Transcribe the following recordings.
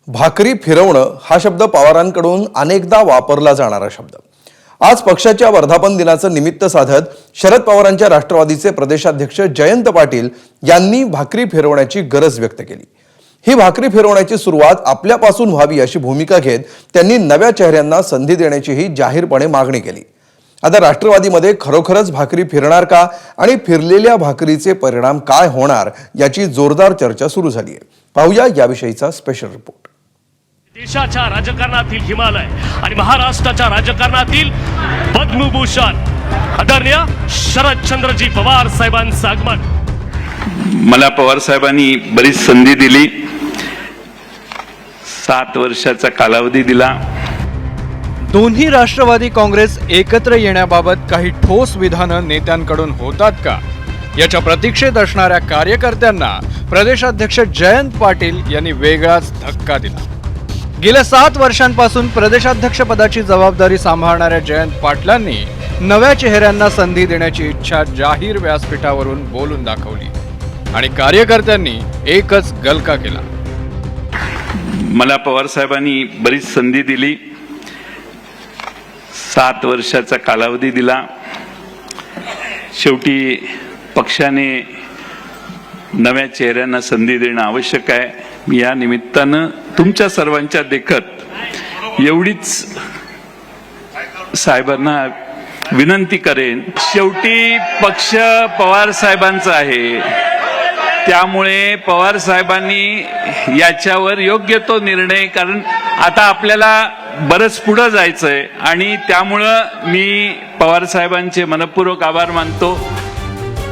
भाकरी फिरवणं हा शब्द पवारांकडून अनेकदा वापरला जाणारा शब्द. आज पक्षाच्या वर्धापन दिनाचं निमित्त साधत शरद पवारांच्या राष्ट्रवादीचे प्रदेशाध्यक्ष जयंत पाटील यांनी भाकरी फिरवण्याची गरज व्यक्त केली. ही भाकरी फिरवण्याची सुरुवात आपल्यापासून व्हावी अशी भूमिका घेत त्यांनी नव्या चेहऱ्यांना संधी देण्याचीही जाहीरपणे मागणी केली. आता राष्ट्रवादीमध्ये खरोखरच भाकरी फिरणार का आणि फिरलेल्या भाकरीचे परिणाम काय होणार याची जोरदार चर्चा सुरू झाली आहे. पाहूया याविषयीचा स्पेशल रिपोर्ट. देशाच्या राजकारणातील हिमालय आणि महाराष्ट्राच्या राजकारणातील पद्मभूषण आदरणीय शरदचंद्रजी पवार साहेबांचं आगमन. मला पवार साहेबांनी बरीच संधी दिली, 7 वर्षाचा कालावधी दिला. दोन्ही राष्ट्रवादी काँग्रेस एकत्र येण्याबाबत काही ठोस विधानं नेत्यांकडून होतात का याच्या प्रतीक्षेत असणाऱ्या कार्यकर्त्यांना प्रदेशाध्यक्ष जयंत पाटील यांनी वेगळाच धक्का दिला. गेल्या 7 वर्षांपासून प्रदेशाध्यक्ष पदाची जबाबदारी सांभाळणाऱ्या जयंत पाटलांनी नव्या चेहऱ्यांना संधी देण्याची इच्छा जाहीर व्यासपीठावरून बोलून दाखवली आणि कार्यकर्त्यांनी एकच गलका केला. मला पवार साहेबांनी बरीच संधी दिली, 7 वर्षाचा कालावधी दिला. शेवटी पक्षाने नव्या चेहऱ्यांना संधी देणं आवश्यक आहे. मी या निमित्तानं तुमच्या सर्वांच्या देखत एवढीच साहेबांना विनंती करेन. शेवटी पक्ष पवार साहेबांचा आहे, त्यामुळे पवार साहेबांनी याच्यावर योग्य तो निर्णय, कारण आता आपल्याला बरंच पुढं जायचंय आणि त्यामुळं मी पवार साहेबांचे मनपूर्वक आभार मानतो.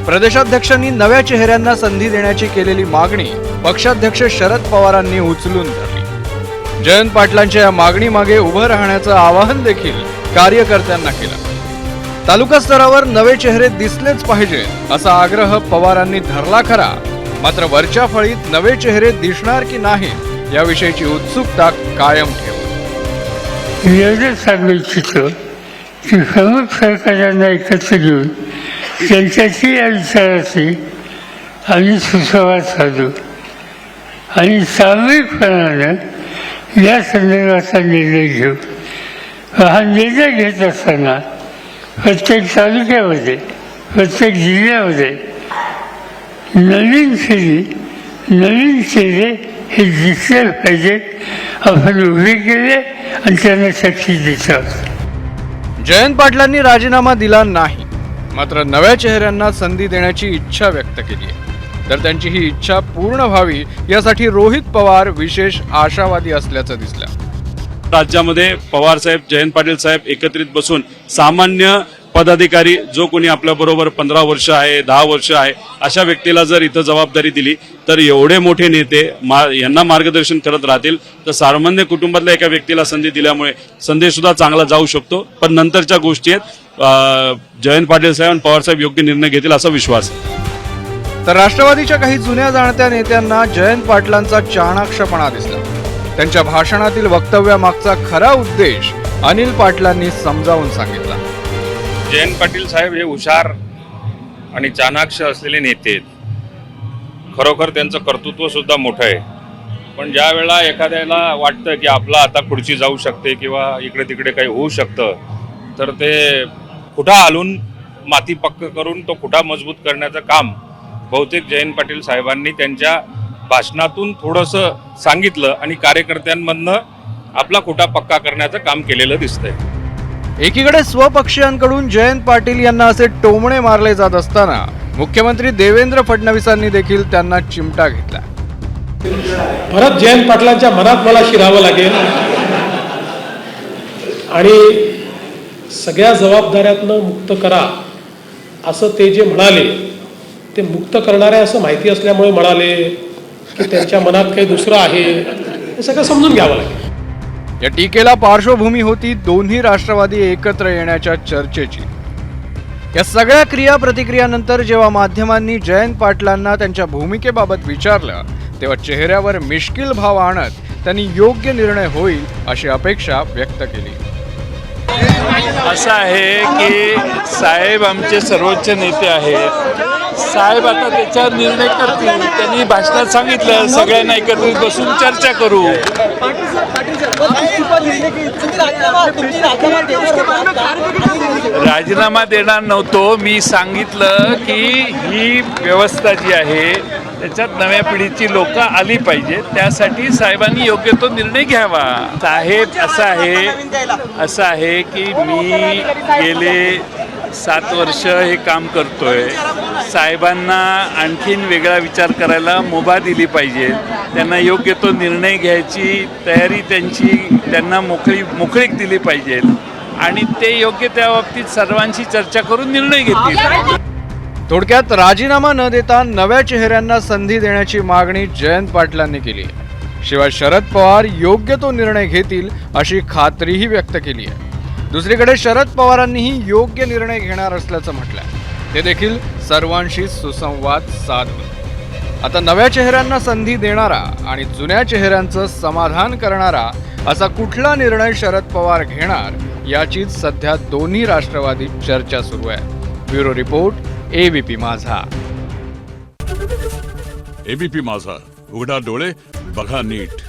प्रदेशाध्यक्षांनी नव्या चेहऱ्यांना संधी देण्याची केलेली मागणी पक्षाध्यक्ष शरद पवारांनी उचलून धरली. जयंत पाटलांच्या या मागणीमागे उभं राहण्याचं आवाहन देखील कार्यकर्त्यांना केलं. तालुका स्तरावर नवे चेहरे दिसलेच पाहिजे असा आग्रह पवारांनी धरला खरा, मात्र वरच्या फळीत नवे चेहरे दिसणार की नाहीत याविषयीची उत्सुकता कायम ठेवली. एवढंच सांगू इच्छितो की प्रमुख सरकारांना एकत्र घेऊन त्यांच्याशी या विचाराशी आम्ही सुसंवाद साधू आणि सामूहिकपणानं या संदर्भाचा निर्णय घेऊ. हा निर्णय घेत असताना प्रत्येक तालुक्यामध्ये, प्रत्येक जिल्ह्यामध्ये नवीन चेहरे हे दिसले पाहिजेत. आपण उभे केले आणि त्यांना शक्ती देतात. जयंत पाटलांनी राजीनामा दिला नाही, मात्र नव्या चेहऱ्यांना संधी देण्याची इच्छा व्यक्त केली आहे. तर त्यांची ही इच्छा पूर्ण व्हावी यासाठी रोहित पवार विशेष आशावादी असल्याचं दिसलं. राज्यामध्ये पवार साहेब, जयंत पाटील साहेब एकत्रित बसून सामान्य पदाधिकारी जो कोणी आपल्या बरोबर 15 वर्ष आहे, 10 वर्ष आहे, अशा व्यक्तीला जर इथं जबाबदारी दिली तर एवढे मोठे नेते यांना मार्गदर्शन करत राहतील तर सामान्य कुटुंबातल्या एका व्यक्तीला संधी दिल्यामुळे संदेश सुद्धा चांगला जाऊ शकतो. पण नंतरच्या गोष्टी आहेत, जयंत पाटील साहेब आणि पवार साहेब योग्य निर्णय घेतील असा विश्वास आहे. तर राष्ट्रवादीच्या काही जुन्या जाणत्या नेत्यांना जयंत पाटलांचा चाणाक्षपणा दिसला. त्यांच्या भाषणातील वक्तव्यामागचा खरा उद्देश अनिल पाटलांनी समजावून सांगितला. जयंत पाटील साहेब हे हुशार आणि चाणाक्ष असलेले नेते आहेत. खरोखर त्यांचं कर्तृत्व सुद्धा मोठं आहे. पण ज्या वेळेला एखाद्याला वाटतं की आपला आता खुर्ची जाऊ शकते किंवा इकडे तिकडे काही होऊ शकतं, तर ते खुटा हलून माती पक्क करून तो खुटा मजबूत करण्याचं काम बहुतेक जयंत पाटील साहेबांनी त्यांच्या भाषणातून थोडंसं सांगितलं आणि कार्यकर्त्यांमधनं आपला खुटा पक्का करण्याचं काम केलेलं दिसतंय. एकीकडे स्वपक्षीयांकडून जयंत पाटील यांना असे टोमणे मारले जात असताना मुख्यमंत्री देवेंद्र फडणवीसांनी देखील त्यांना चिमटा घेतला. परत जयंत पाटलांच्या मनात मला शिरावं लागेल आणि सगळ्या जबाबदाऱ्यातनं मुक्त करा असं ते जे म्हणाले, ते मुक्त करणारे असं माहिती असल्यामुळे म्हणाले की त्यांच्या मनात काही दुसरं आहे, हे सगळं समजून घ्यावं लागेल. या टीकेला पार्श्वभूमी होती दोन्ही राष्ट्रवादी एकत्र येण्याच्या चर्चेची. या सगळ्या क्रिया प्रतिक्रियानंतर जेव्हा माध्यमांनी जयंत पाटलांना त्यांच्या भूमिकेबाबत विचारलं तेव्हा चेहऱ्यावर मिश्किल भाव आणत त्यांनी योग्य निर्णय होईल अशी अपेक्षा व्यक्त केली. असं आहे की साहेब आमचे सर्वोच्च नेते आहेत साहेब आता त्याच्यावर निर्णय करतील. त्यांनी भाषणात सांगितलं सगळ्यांना एकत्रित बसून चर्चा करू. राजीनामा देणार नव्हतो. मी सांगितलं की ही व्यवस्था जी आहे त्याच्यात नव्या पिढीची लोक आली पाहिजेत. त्यासाठी साहेबांनी योग्य तो निर्णय घ्यावा. साहेब असं आहे की मी गेले 7 वर्ष हे काम करतोय. साहेबांना आणखीन वेगळा विचार करायला मुभा दिली पाहिजे. त्यांना योग्य तो निर्णय घ्यायची तयारी त्यांना मोकळीक दिली पाहिजे आणि ते योग्य त्या बाबतीत सर्वांशी चर्चा करून निर्णय घेतील. थोडक्यात राजीनामा न देता नव्या चेहऱ्यांना संधी देण्याची मागणी जयंत पाटलांनी केली आहे. शिवाय शरद पवार योग्य तो निर्णय घेतील अशी खात्रीही व्यक्त केली आहे. दुसरीकडे शरद पवारांनीही योग्य निर्णय घेणार असल्याचं म्हटलंय. ते देखील सर्वांशी सुसंवाद साधून. आता नव्या चेहऱ्यांना संधी देणारा आणि जुन्या चेहऱ्यांचं समाधान करणारा असा कुठला निर्णय शरद पवार घेणार याचीच सध्या दोन्ही राष्ट्रवादीत चर्चा सुरू आहे. ब्युरो रिपोर्ट, एबीपी माझा. एबीपी माझा, उघडा डोळे बघा नीट.